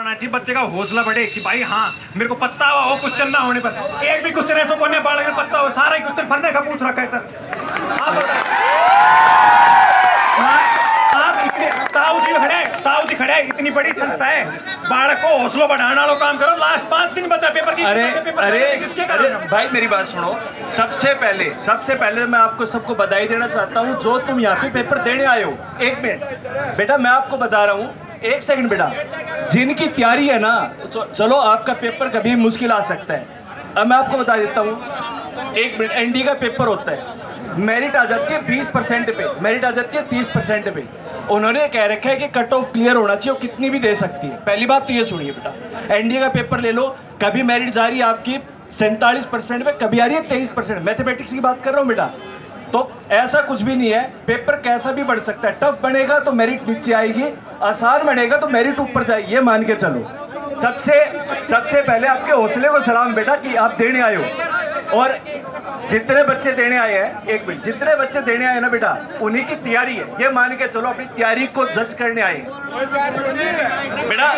होना चाहिए, बच्चे का हौसला बढ़े कि भाई हाँ मेरे को पता हुआ वो क्वेश्चन ना होने पर एक भी क्वेश्चन ऐसा कोने बाढ़ के पता हो, सारा ही क्वेश्चन फरने का पूछ रखा है सर। आप इतने ताऊ जी खड़े इतनी बड़ी संस्था है, बालक को हौसला बढ़ाने वाला काम करो। लास्ट 5 दिन बता पेपर की। अरे भाई मेरी बात सुनो। सबसे पहले मैं आपको सबको बधाई देना चाहता हूँ जो तुम यहाँ पे पेपर देने आए हो। एक मिनट बेटा, मैं आपको बता रहा हूँ, एक सेकंड बेटा। जिनकी तैयारी है ना, तो चलो आपका पेपर कभी मुश्किल आ सकता है। अब मैं आपको बता देता हूँ, एक मिनट, एनडी का पेपर होता है, मेरिट आ जाती है 20% पे, मेरिट आ जाती है 30% पे। उन्होंने कह रखा है कि कट ऑफ क्लियर होना चाहिए, वो कितनी भी दे सकती है। पहली बात तो ये सुनिए बेटा, एनडीए का पेपर ले लो, कभी मेरिट जा रही है आपकी 47% पे, कभी आ रही है 23%। मैथमेटिक्स की बात कर रहा हूँ बेटा। तो ऐसा कुछ भी नहीं है, पेपर कैसा भी बढ़ सकता है। टफ बनेगा तो मेरिट नीचे आएगी, आसान बनेगा तो मेरिट ऊपर जाएगी, ये मान के चलो। सबसे पहले आपके हौसले को सलाम बेटा कि आप देने आए हो। और जितने बच्चे देने आए हैं, एक मिनट, जितने बच्चे देने आए ना बेटा, उन्हीं की तैयारी है, ये मान के चलो अपनी तैयारी को जज करने आए बेटा।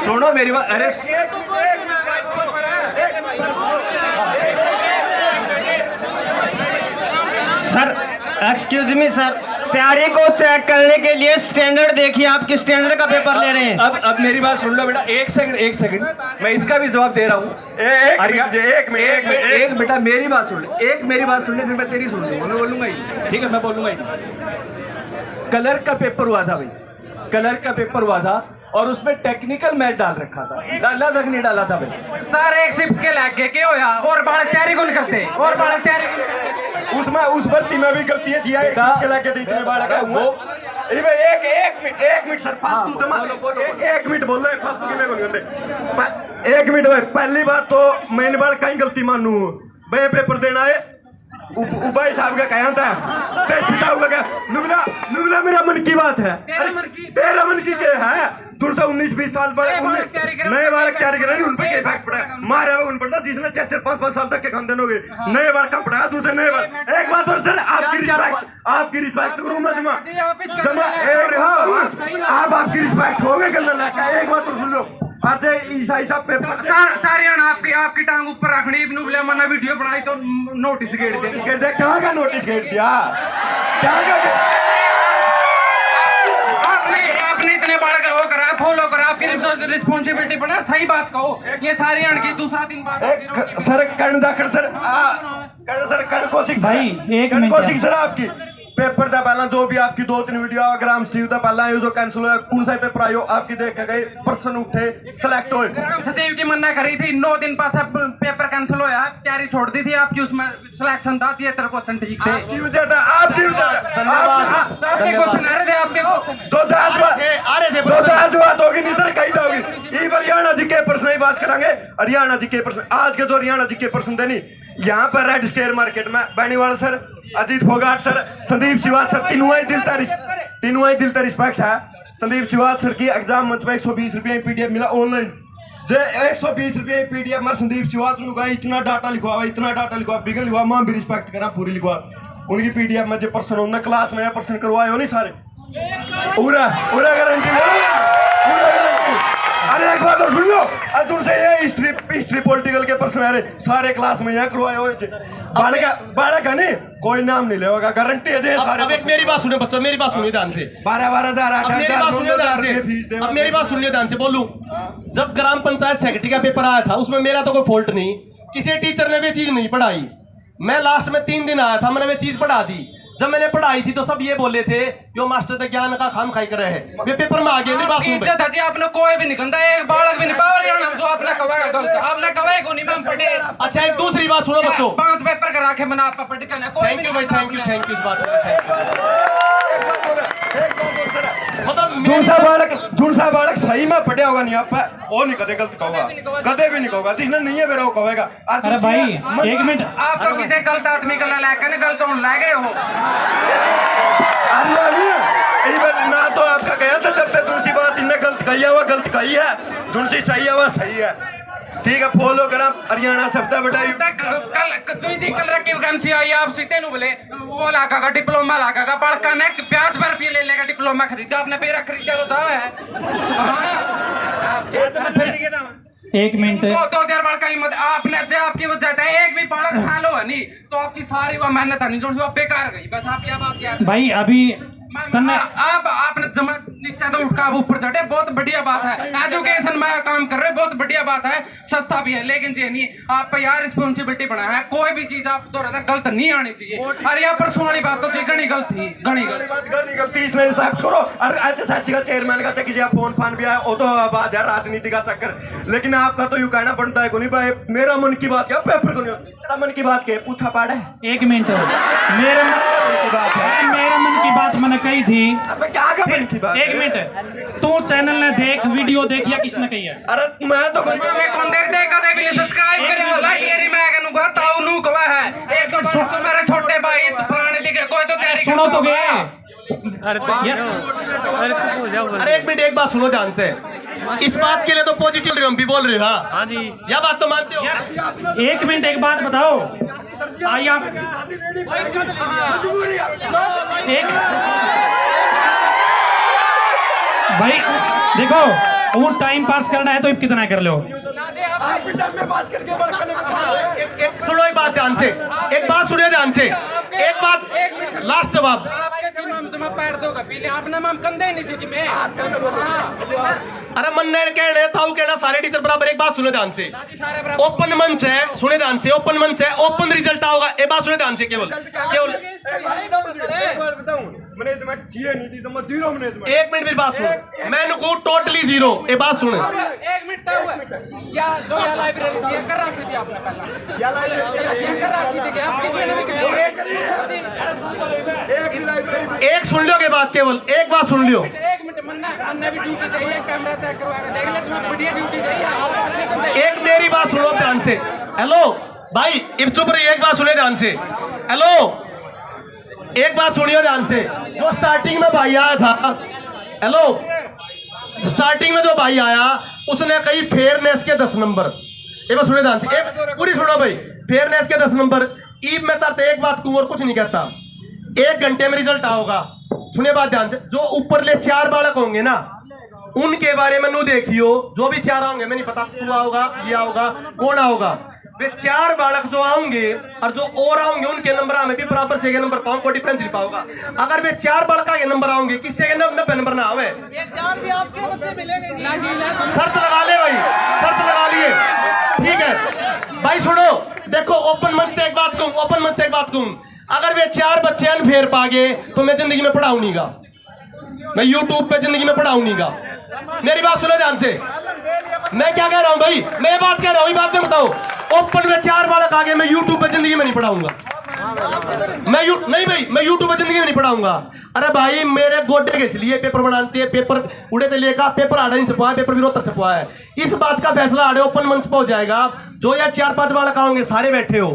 सुनो मेरी बात। अरे सर एक्सक्यूज मी सर, तैयारी को चेक करने के लिए स्टैंडर्ड देखिए, आप किस स्टैंडर्ड का पेपर ले रहे हैं। अब मेरी बात सुन लो बेटा। एक सेकंड, मैं इसका भी जवाब दे रहा हूँ। एक बेटा मेरी बात सुन ले, मेरी बात सुन ले, फिर मैं तेरी सुन लूंगा, मैं बोलूंगा ही, ठीक है, मैं बोलूंगा ही। कलर का पेपर हुआ था भाई, कलर का पेपर हुआ था और उसमें टेक्निकल मैथ डाल रखा था, डाला तक नहीं डाला था भाई। सर एक शिफ्ट के लाके क्या होया और बाल तैयारी कौन करते और बाल तैयारी उसमें उस भर्ती में भी गलतियां थी, एक शिफ्ट के लाके इतने बालक है वो। एक मिनट सर, फालतू एक मिनट बोल रहे, फालतू की मैं बोल रहे। एक मिनट भाई, पहली बात तो मैंने बाल कहीं गलती मानू भाई, पेपर देना है भाई साहब का कहना था, नुबला मेरा मन की बात है, तेरा मन की क्या है। 19-20 साल नए बालक तैयारी कर रहे हैं, उन पर क्या इफेक्ट पड़ा है, मारे उन पर जिसने 4-5 साल तक के खानदान हो गए, नए बालक का पड़ा, दूसरे नए बालक। एक बात और सर, आपकी रिस्पेक्ट करूँ मैं जमा आप आपकी रिस्पेक्ट हो गए गलत लगा। एक बात और सुन लो, ईसाई साहब पेपर सारे आपकी टांग ऊपर रखनी, नुबले मना वीडियो बनाई तो नोटिस गेट दे। क्या का नोटिस गेट दिया, आपने इतने बड़ा वो करा, फॉलो करा, आपकी रिस्पॉन्सिबिलिटी बना। सही बात कहो, ये सारी अण की दूसरा दिन बात सर कर्ण दाखड़ सर कर्ण कौशिक भाई, एक कौशिक सर आपकी पेपर ਦਾ ਪਹਿਲਾਂ जो भी आपकी 2-3 वीडियो ग्राम सचिव ਦਾ ਪਹਿਲਾਂ ਇਹ जो कैंसिल हुआ, कौन सा पेपर आयो आपकी देख के गए, पर्सन उठे सिलेक्ट हुए। ग्राम सचिव की मना करी थी, 9 दिन बाद पेपर कैंसिल होया, तैयारी छोड़ दी थी आपकी, उसमें सिलेक्शन था 73% ठीक थे। आपकी वजह था, आपकी वजह आपके क्वेश्चन आ रहे थे, आपके क्वेश्चन दो बात होगी नहीं सर, कही जाओगी। ये हरियाणा जी के प्रश्न की बात करेंगे, हरियाणा जी के प्रश्न, आज के जो हरियाणा जी के प्रश्न देनी यहाँ पर रेड स्टेयर मार्केट में Beniwal sir, Ajit Phogat sir, Sandeep Srivastava sir, तीनों ही दिल रिस्पेक्ट है। संदीप श्रीवास्तव सर की एग्जाम मंच में 120 रुपये पीडीएफ मिला ऑनलाइन, जो 120 रुपये पीडीएफ में संदीप श्रीवास्तव ने इतना डाटा लिखवा, बिगल लिखवा, मां भी रिस्पेक्ट करा पूरी लिखवा। उनकी पीडीएफ में जो पर्सन होना क्लास में पर्सन करवाए हो नहीं सारे, पूरा गारंटी। अरे एक बात और सुन लो, आज तुमसे ये हिस्ट्री पॉलिटिकल के प्रश्न आ सारे क्लास में यहाँ करवाए हुए थे। बालक है नहीं, कोई नाम नहीं लेगा, गारंटी है सारे। अब एक मेरी बात सुनिए बच्चों, मेरी बात सुनिए ध्यान से। 12,000 8,000 फीस दे। अब मेरी बात सुनिए ध्यान से, बोलूं। जब ग्राम पंचायत सेक्रेटरी का पेपर आया था, उसमें मेरा तो कोई फॉल्ट नहीं, किसी टीचर ने भी चीज नहीं पढ़ाई। मैं लास्ट में 3 दिन आया था, मैंने वे चीज पढ़ा दी। जब मैंने पढ़ाई थी तो सब ये बोले थे जो मास्टर तो ज्ञान का खाम खाई कर रहे हैं, वे पेपर में आ गए। मेरी बात सुन जी, आपने कोई भी निकलता है, एक बालक भी नहीं पावर, जो आपने कवाया गलत, आपने कवाया को नहीं पढ़े। अच्छा एक दूसरी बात सुनो बच्चों, 5 पेपर करा के मैंने आपका पढ़ के कोई भी नहीं। थैंक यू इस बात झूठा बालक सही में पढ़िया होगा नहीं, आप वो नहीं कदे गलत कहोगा, कदे भी नहीं कहोगा, जिसने नहीं है मेरा वो कहेगा। अरे भाई एक मिनट, आप तो किसी गलत आदमी का लाके गलत होने लगे हो। ना तो आपका गया था, जब तक दूसरी बात इन्हें गलत कही है, वो गलत कही है, दूसरी सही है, वो सही है। ठीक है, फॉलो करा हरियाणा शब्द बढ़ाई। कल रखी वैकेंसी आई, आप सीते नु बोले वो लागा डिप्लोमा लागा, बड़का ने 50 रुपये ले लेगा डिप्लोमा खरीदा, आपने मेरा खरीदा तो था। एक मिनट। दो 2000 बालक की मत आपने से आपकी वजह है एक भी बालक फैलो है नहीं तो आपकी सारी वो मेहनत है नहीं जो वो बेकार गई। बस आप क्या बात किया भाई अभी आप आपने जमा नीचे तो उठा ऊपर चढ़े बहुत बढ़िया बात है। एजुकेशन में काम कर रहे हैं बहुत बढ़िया बात है, सस्ता भी है, लेकिन ये नहीं आप पे यार रिस्पॉन्सिबिलिटी बना है। कोई भी चीज आप तो गलत नहीं आनी चाहिए। अरे यहाँ परसों वाली बात तो थी गणी गलती गलती इसमें एक्सेप्ट करो। और एचएसएससी का चेयरमैन का चक्कर जी फोन फान भी आया वो तो बात है राजनीति का चक्कर, लेकिन आपका तो यूं कहना बनता है को नहीं भाई मेरा मन की बात क्या पेपर को नहीं तेरा मन की बात क्या पूछा पाड़ा है। एक मिनट, मेरा मन की बात मैंने कही थी। अबे क्या का मन की बात? एक मिनट, तू चैनल ने देख वीडियो देख या किसने कही है? अरे मैं तो सब्सक्राइब करें लाइक करें मैं कहूं बताओ नू कवा है एक दो बार तो मेरे छोटे भाई पुराने लिखे कोई तो तैयारी सुनो तो गए। अरे एक मिनट, एक बात सुनो ध्यान से। इस बात के लिए तो पॉजिटिव हम भी बोल रहे हैं। हाँ जी, यह बात तो मानते हो? एक मिनट, एक बात बताओ। आइए आप एक भाई देखो, वो टाइम पास करना है तो अब कितना कर लो। सुनो एक बात ध्यान से, एक बात सुनिए ध्यान से, एक बात लास्ट जवाब। पैर दोगा पीले आपने हम कंधे नहीं सीखी मैं। अरे मन ने कहने था कहना सारे टीचर बराबर। एक बात सुने ध्यान से, ओपन मंच है, सुने ध्यान से, ओपन मंच है, ओपन रिजल्ट आओगा। एक बात सुने ध्यान से, केवल मैनेजमेंट नहीं थी समझ जीरो मैनेजमेंट। एक मिनट मेरी बात सुन, मैं को टोटली जीरो। एक बात सुन, एक मिनट या दो या लाइब्रेरी दिया कर रखी थी आपने पहला या लाइब्रेरी कर रखी थी आप किसी ने भी कहा एक लाइब्रेरी एक सुन लो के बात, केवल एक बात सुन लियो। एक मिनट मन्ना भी ड्यूटी चाहिए कैमरा चेक करवा के देख ले तुम्हें बढ़िया ड्यूटी चाहिए। एक मेरी बात सुनो ध्यान से। हेलो भाई चुप रहिए, एक बात सुनिए ध्यान से। हेलो एक बात सुनिए ध्यान से। जो स्टार्टिंग में भाई आया था, हेलो स्टार्टिंग में जो भाई आया उसने कही फेयरनेस के 10 नंबर। एक बात सुनिए ध्यान से, एक पूरी सुनो भाई। फेयरनेस के 10 नंबर। ईब में तरते एक बात तू और कुछ नहीं कहता, 1 घंटे में रिजल्ट आओगा। सुनिए बात ध्यान से, जो ऊपर ले 4 बालक होंगे ना उनके बारे में नू देखियो, जो भी 4 होंगे मैं नहीं पता तू आओगा ये आओगा कौन आओगा, वे 4 बालक जो आएंगे और जो और आएंगे उनके नंबर में भी बराबर से नंबर पाऊंगा, कोई डिफरेंस नहीं पाऊंगा। अगर वे 4 बालक के नंबर आएंगे किससे के 90 नंबर ना आवे, शर्त लगा ले भाई, शर्त लगा लिए। ठीक है भाई सुनो, देखो ओपन मंच से एक बात कहूं, ओपन मंच से एक बात कहूं, अगर वे 4 बच्चे अनफेयर पागे तो मैं जिंदगी में पढ़ाऊं नहीं गा, मैं यूट्यूब पे जिंदगी में पढ़ाऊं नहीं गा। मेरी बात सुनो ध्यान से, मैं क्या कह रहा हूं भाई, मैं बात कह रहा हूं, ये बात बताओ। ओपन में 4 बालक आगे मैं यूट्यूब पे जिंदगी में नहीं पढ़ाऊंगा, नहीं भाई मैं यूट्यूब पे जिंदगी में नहीं पढ़ाऊंगा। अरे भाई मेरे गोडे के इसलिए पेपर बनाते हैं, पेपर उड़े से लेकर पेपर आड़ा नहीं छपवा है, पेपर विरोध तक छपवा है। इस बात का फैसला आड़े ओपन मंच पर हो जाएगा। जो या 4-5 बालक आओगे सारे बैठे हो,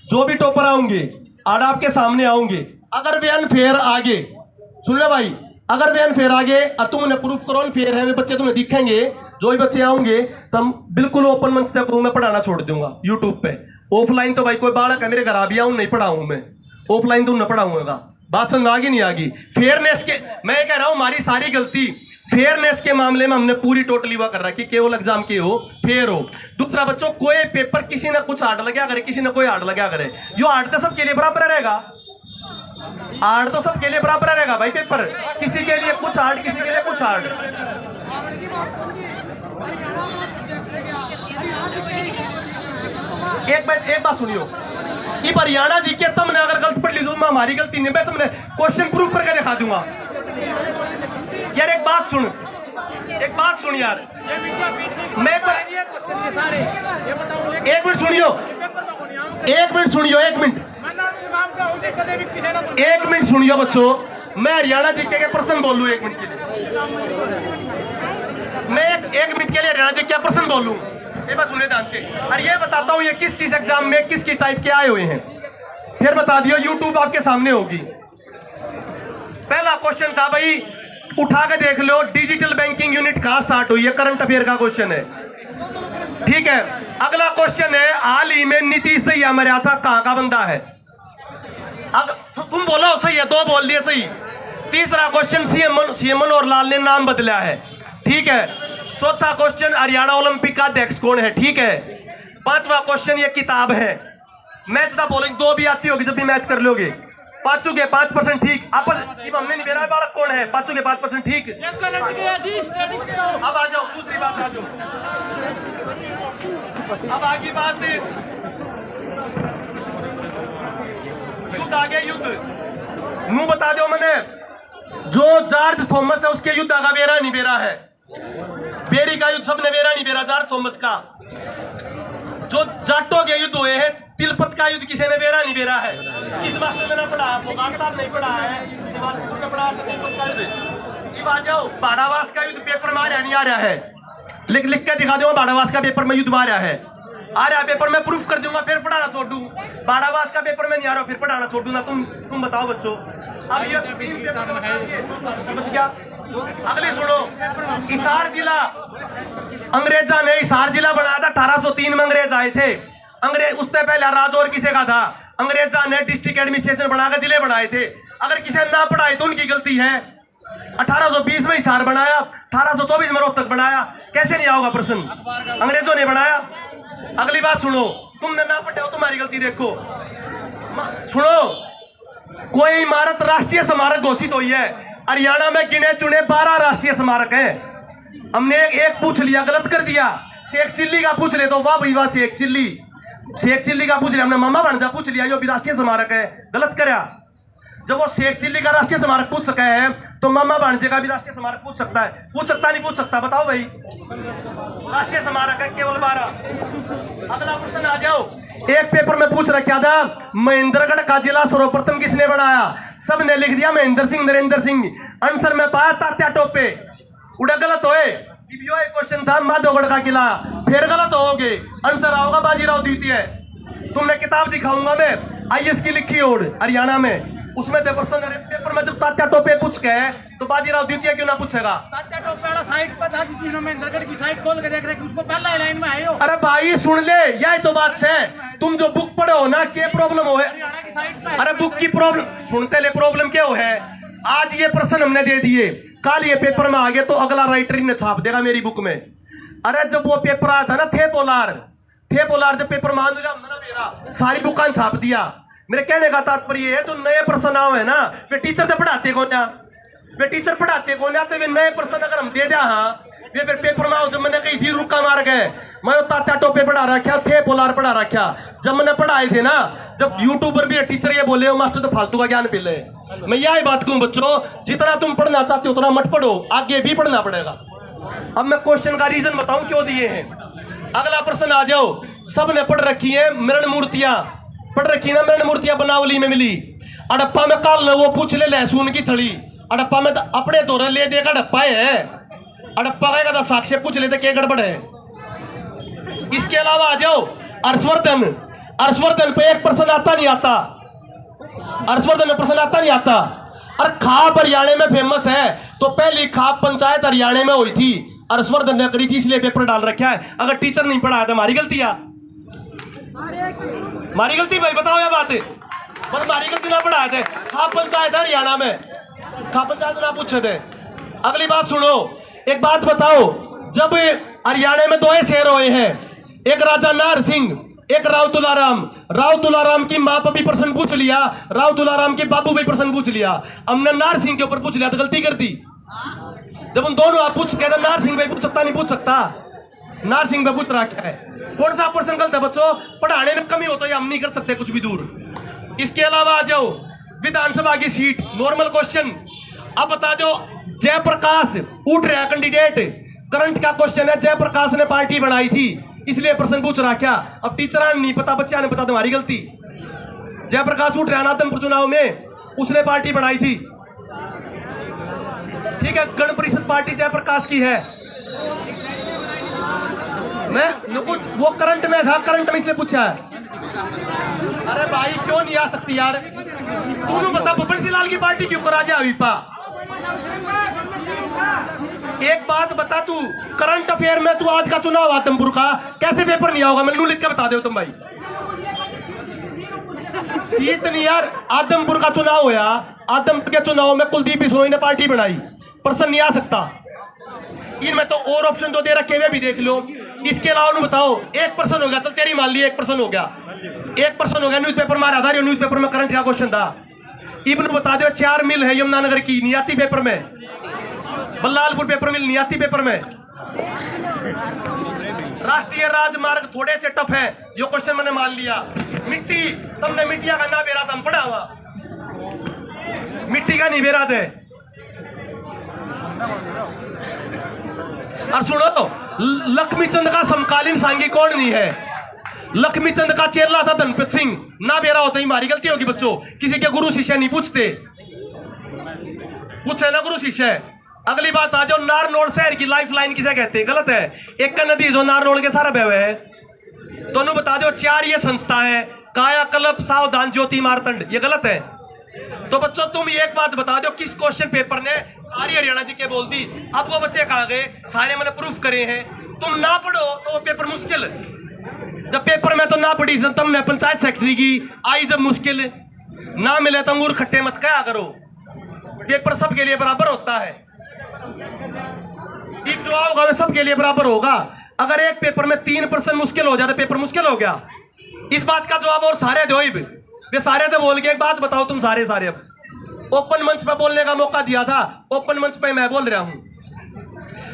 जो भी टॉपर आओगे आड़ा आपके सामने आओगे, अगर वे अनफेयर आगे, सुन लो भाई, अगर वे अनफेयर आगे और तुम उन्हें प्रूफ करो अनफेयर है, वे बच्चे तुम्हें दिखेंगे, जो भी बच्चे आएंगे तब बिल्कुल ओपन मंच तक मैं पढ़ाना छोड़ दूंगा यूट्यूब पे। ऑफलाइन तो भाई कोई बालक है मेरे घर आ भी आऊं नहीं पढ़ाऊं मैं, ऑफलाइन तो उन्हें पढ़ाऊंगा। बात समझ आ गई नहीं आ गई? फेयरनेस के मैं कह रहा हूं हमारी सारी गलती फेयरनेस के मामले में हमने पूरी टोटली हुआ कर रहा है कि केवल एग्जाम के हो फेयर हो। दूसरा बच्चों कोई पेपर किसी ने कुछ हार्ड लगा करे, किसी ने कोई हार्ड लगा करे, जो हार्ड तो सबके लिए बराबर रहेगा, हार्ड तो सबके लिए बराबर रहेगा भाई। पेपर किसी के लिए कुछ हार्ड, किसी के लिए कुछ हार्ड। एक बात सुनियो, ये हरियाणा जी के तुमने अगर गलत पढ़ ली तो हमारी गलती नहीं, मैं तुमने क्वेश्चन प्रूफ करके दिखा दूंगा। यार एक बात सुन, एक बात सुन यार, मैं एक मिनट सुनियो, एक मिनट सुनियो, एक मिनट सुनियो बच्चों, मैं हरियाणा जीके के प्रश्न बोल लूं 1 मिनट के लिए, मैं एक मिनट के लिए हरियाणा जीके का प्रश्न बोल लूं। ये बात सुनिए ध्यान से, और ये बताता हूं ये किस किस एग्जाम में किस किस टाइप के आए हुए हैं, फिर बता दियो, यूट्यूब आपके सामने होगी। पहला क्वेश्चन था भाई, उठा के देख लो, डिजिटल बैंकिंग यूनिट कहां स्टार्ट हुई है, करंट अफेयर का क्वेश्चन है। ठीक है, अगला क्वेश्चन है, हाल ही में नीतीश भैया मरा था, कहां का बंदा है? अब तुम बोलो सही है, 2 बोल दिए सही। तीसरा क्वेश्चन, सीएम मनोहर लाल ने नाम बदला है। ठीक है, चौथा क्वेश्चन हरियाणा ओलंपिक का अध्यक्ष कौन है? ठीक है। पांचवा क्वेश्चन ये किताब है। मैच द फॉलोइंग 2 भी आती होगी जब भी मैच कर लोगे। पांचों के 5% ठीक। आप हमने नहीं बेरा बालक कौन है? पांचों के 5% ठीक। अब आ जाओ दूसरी बात आ जाओ। अब आगे बात युद्ध आ गया। युद्ध मुंह बता दो मैंने। जो जॉर्ज थॉमस है उसके युद्ध का बेरा नहीं बेरा है। बेरी का युद्ध सबने बेरा नहीं बेरा जॉर्ज थॉमस का। जो जाटों के युद्ध हुए हैं तिलपत का युद्ध किसी ने बेरा नहीं बेरा है। इस बात से मैंने पढ़ा, फोगाट साहब नहीं पढ़ा है। अब आ जाओ बाड़ावास का युद्ध पेपर में आ रहा नहीं आ रहा है? लिख लिख के दिखा दूंगा बाड़ावास का पेपर में युद्ध आ रहा है। आ रहा पेपर में प्रूफ कर दूंगा फिर पढ़ाना छोड़ दूं। बाड़ावास का पेपर में नहीं आ रहा फिर पढ़ाना छोड़ दूंगा। तुम बताओ बच्चों। अब ये समझ गया? अगले सुनो। हिसार जिला अंग्रेजा ने हिसार जिला बनाया था। 1803 में अंग्रेज आए थे। अंग्रेज उससे पहले राजौर किसे का था? अंग्रेजा ने डिस्ट्रिक्ट एडमिनिस्ट्रेशन बनाकर जिले बनाए थे। अगर किसी ने ना पढ़ाए तो उनकी गलती है। 1820 में हिसार बनाया, 1824 में रोहतक बनाया। कैसे नहीं आओगा प्रश्न? अंग्रेजों ने बनाया। अगली बात सुनो। तुमने ना पढ़े हो तुम्हारी गलती। देखो सुनो, कोई इमारत राष्ट्रीय स्मारक घोषित हुई है। हरियाणा में गिने चुने 12 राष्ट्रीय स्मारक हैं। हमने एक पूछ लिया गलत कर दिया। शेख चिल्ली का पूछ ले तो वाह भाई वाह शेख चिल्ली। शेख चिल्ली का पूछ लिया हमने मामा भांजा पूछ लिया जो भी राष्ट्रीय स्मारक है गलत कराया। जब वो शेख चिल्ली का राष्ट्रीय स्मारक पूछ सका है तो मामा भांजे का भी राष्ट्रीय स्मारक पूछ सकता है। पूछ सकता नहीं पूछ सकता? बताओ भाई। राष्ट्रीय स्मारक है केवल 12। अगला प्रश्न आ जाओ। एक पेपर में पूछ रखा था महेंद्रगढ़ का जिला सर्वप्रथम किसने बनाया? सबने लिख दिया महेंद्र सिंह नरेंद्र सिंह। आंसर में पाया तात्या टोपे। उड़ा गलत होए। क्वेश्चन था माधोगढ़ का किला फिर गलत होगे। आंसर आओगा बाजीराव द्वितीय। तुमने किताब दिखाऊंगा मैं IAS की लिखी और हरियाणा में उसमें पेपर में जब तात्या टोपे पूछ के तो बाजीराव द्वितीय क्यों ना पूछेगा? तात्या टोपे वाला साइट पर था जिसने महेंद्रगढ़ की साइट खोल के देख रहे कि उसको पहला लाइन में आए हो। अरे भाई सुन ले यही तो बात है। तुम जो बुक पढ़े हो ना क्या प्रॉब्लम हो है? अरे बुक की प्रॉब्लम सुनते ले प्रॉब्लम क्या हो है? आज ये प्रश्न हमने दे दिए कल ये पेपर में आ गए तो अगला राइटर ने छाप देगा मेरी बुक में। अरे जब वो पेपर आया था ना थे पोलार जब पेपर मान लिया सारी बुकान छाप दिया। मेरे कहने का तात्पर्य है जो नए प्रश्न आए ना वे टीचर से पढ़ाते कौन ना? वे टीचर पढ़ाते कौन ना? तो वे नए प्रश्न अगर हम दे हाँ वे फिर पेपर में आओ। जब मैंने कही थी रुका मार गए मैं तात्या टोपे पढ़ा रखा थे पोलार पढ़ा रखा। जब मैंने पढ़ाए थे ना जब यूट्यूबर भी टीचर ये बोले हो मास्टर तो फालतू का ज्ञान मिले। मैं यही बात कहूँ बच्चों जितना तुम पढ़ना चाहते हो उतना मत पढ़ो आगे भी पढ़ना पड़ेगा। अब मैं क्वेश्चन का रीजन बताऊं क्यों दिए हैं। अगला प्रश्न आ जाओ। सबने पढ़ रखी है मरण मूर्तियां पढ़ रखी ना मरण मूर्तियां बनावली में मिली। अड़प्पा में काल वो पूछ ले लहसुन की थड़ी। अड़प्पा में तो अपने दौरे ले देगा अड़प्पा है। अड़प्पा कहेगा तो साक्ष्य पूछ लेते क्या गड़बड़ है। इसके अलावा आ जाओ हर्षवर्धन पे एक प्रश्न आता नहीं आता। हर्षवर्धन में प्रश्न आता नहीं आता। और खाप हरियाणा में फेमस है तो पहली खाप पंचायत हरियाणा में हुई थी हर्षवर्धन ने करी थी इसलिए पेपर डाल रखा है। अगर टीचर नहीं पढ़ाया तो हमारी गलती है। हमारी गलती भाई बताओ ये बात बस हमारी गलती ना पढ़ाए थे। खाप पंचायत हरियाणा में खाप पंचायत ना पूछे थे। अगली बात सुनो एक बात बताओ। जब हरियाणा में 2 शेर हुए हैं एक राजा नार सिंह एक राव तुलाराम की माँ पर भी प्रश्न पूछ लिया राव तुलाराम के बाबू भी प्रश्न पूछ लिया। हमने नार सिंह के ऊपर पूछ लिया तो गलती कर दी। जब उन दोनों आप पूछ के नार सिंह भाई पूछ सकता नहीं पूछ सकता। नार सिंह भाई पूछ रखा है कौन सा प्रश्न गलत है बच्चों? पढ़ाने में कमी हो तो हम नहीं कर सकते कुछ भी दूर। इसके अलावा आ जाओ विधानसभा की सीट नॉर्मल क्वेश्चन। अब बता दो जयप्रकाश उठ रहा कैंडिडेट करंट का क्वेश्चन है। जयप्रकाश ने पार्टी बनाई थी इसलिए प्रश्न पूछ रहा क्या? अब टीचर ने नहीं पता बच्चा ने पता तुम्हारी गलती। जयप्रकाश उठ रहा नादमपुर चुनाव में उसने पार्टी बनाई थी ठीक है। गण परिषद पार्टी जयप्रकाश की है। मैं वो करंट में था करंट में इसलिए पूछा है। अरे भाई क्यों नहीं आ सकती यार? तुम बता भूपेंद्र सिंह लाल की पार्टी क्यों करा जा विपा? एक बात बता तू करंट अफेयर में तू आज का चुनाव आदमपुर का कैसे पेपर नहीं आओगा? मैंने लिख के बता दो तुम भाई। सीट नहीं यार आदमपुर का चुनाव होया। आदमपुर के चुनाव में कुलदीप बिश्नोई ने पार्टी बनाई प्रश्न नहीं आ सकता। इनमें तो और ऑप्शन तो दे रखे हुए भी देख लो। इसके अलावा उन्हें बताओ 1% हो गया, चल तेरी मान ली 1% हो गया, 1% हो गया। न्यूज़पेपर में आधार, न्यूज़पेपर में करंट का क्वेश्चन था। इब्न बता दो 4 मिल है यमुनानगर की, नहीं आती पेपर में। बल्लालपुर पेपर मिल नहीं आती पेपर में। राष्ट्रीय राजमार्ग थोड़े से टफ है, जो क्वेश्चन मैंने मान लिया। मिट्टी, तुमने मिट्टिया का ना बेरा हम पढ़ा हुआ, मिट्टी का नहीं बेरा थे। और सुनो, लक्ष्मीचंद का समकालीन सांगी कौन नहीं है? लक्ष्मीचंद का चेला था धनपत सिंह, ना बेरा होता ही हमारी गलती होगी बच्चों। किसी के गुरु शिष्य नहीं पूछते, पूछे ना गुरु शिष्य। अगली बात आ जाओ, नारनौल शहर की लाइफ लाइन किसे कहते हैं? गलत है। एक नदी जो नारनौल के सारा बह है। दोनों बता दो 4 ये संस्था है, कायाकल्प, सावधान, ज्योति, मारतंड, ये गलत है। तो बच्चों तुम एक बात बता दो, किस क्वेश्चन पेपर ने सारी हरियाणा जी के बोल दी? अब वो बच्चे कहाँ गए? सारे मैंने प्रूफ करे हैं। तुम ना पढ़ो तो वो पेपर मुश्किल। जब पेपर में तो ना पढ़ी तब मैं पंचायत सेक्रेटरी की आई जब मुश्किल ना मिले तो अंगूर खट्टे मत कहा करो। पेपर सबके लिए बराबर होता है, एक जो होगा सबके लिए बराबर होगा। अगर एक पेपर में 3% मुश्किल हो जाए तो पेपर मुश्किल हो गया। इस बात का जवाब और सारे दो, वे सारे तो बोल गए। एक बात बताओ तुम सारे अब ओपन मंच पे बोलने का मौका दिया था, ओपन मंच पे मैं बोल रहा हूं।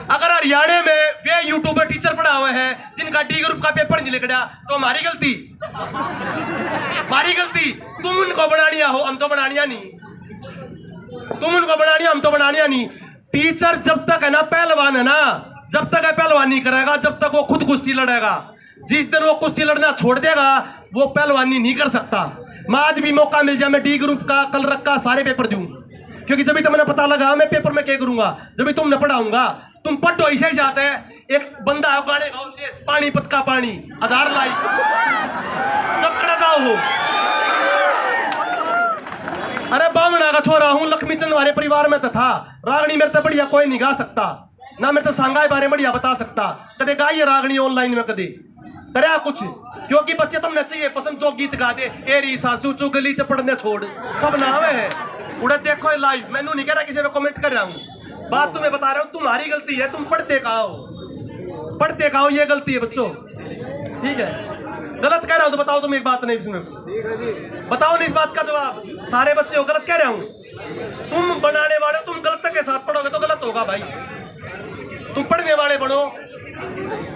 अगर हरियाणा में वे यूट्यूबर टीचर पढ़ा हुए हैं जिनका डी ग्रुप का पेपर नहीं निकला, तो हमारी गलती, हमारी गलती। तुम उनको बनानिया हो, हम तो बनानिया नहीं। तुम उनको बनानिया, हम तो बनानिया नहीं। टीचर जब तक है ना पहलवान है ना, जब तक है पहलवानी करेगा, जब तक वो खुद कुश्ती लड़ेगा। जिस दिन वो कुश्ती लड़ना छोड़ देगा वो पहलवानी नहीं कर सकता। मैं आज भी मौका मिल जाए मैं डी ग्रुप का, कल रखा सारे पेपर दूं, क्योंकि जब भी तो मैंने पता लगा मैं पेपर में क्या करूंगा, जब भी तुम न पढ़ाऊंगा। तुम पढ़ो ऐसे ही जाते हैं। एक बंदा है गाने गाओ, पानीपत का पानी आधार लाई जब खड़ा जाओ हो। अरे बामणा का छोरा हूँ, लक्ष्मीचंद हमारे परिवार में तो था। रागनी मेरे से बढ़िया कोई नहीं गा सकता, ना मेरे से सांगा बारे बढ़िया बता सकता। कदे गाइए रागनी ऑनलाइन में, कदे करे कुछ, क्योंकि बच्चे तुमने चाहिए पसंद जो गीत गा दे, एरी सासू चुगली च पढ़ने छोड़, सब नावे है उड़े। देखो लाइव, मैनू नहीं कह रहा किसी में कमेंट कर रहा हूँ, बात तुम्हें बता रहा हूँ। तुम्हारी गलती है, तुम पढ़ते कहो, पढ़ते कहो, ये गलती है बच्चों, ठीक है। गलत कह रहा हूँ तो बताओ, तुम एक बात नहीं सुनो, बताओ नहीं इस बात का जवाब। सारे बच्चे हो, गलत कह रहा हूँ। तुम बनाने वाले, तुम गलत के साथ पढ़ोगे तो गलत होगा भाई। तुम पढ़ने वाले बनो।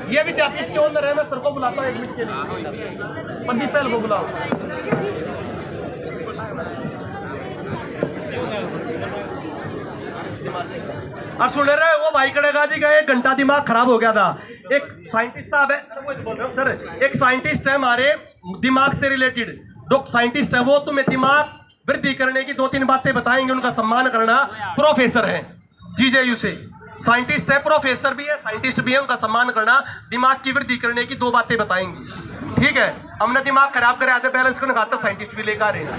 ये भी जाति के अंदर है, मैं सर को बुलाता हूँ 1 मिनट के लिए, पंडित पहल को बुलाओ। और सुन रहे वो भाई कड़ेगा जी का 1 घंटा दिमाग खराब हो गया था। एक साइंटिस्ट साहब है, बोल रहे हो सर, एक साइंटिस्ट है हमारे दिमाग से रिलेटेड, जो साइंटिस्ट है वो तुम्हें दिमाग वृद्धि करने की 2-3 बातें बताएंगे। उनका सम्मान करना। प्रोफेसर है जीजेयू से, साइंटिस्ट है, प्रोफेसर भी है, साइंटिस्ट भी है, उनका सम्मान करना। दिमाग की वृद्धि करने की 2 बातें बताएंगे, ठीक है। हमने दिमाग खराब करे आते बैलेंस करने का साइंटिस्ट भी लेकर आ रहे हैं।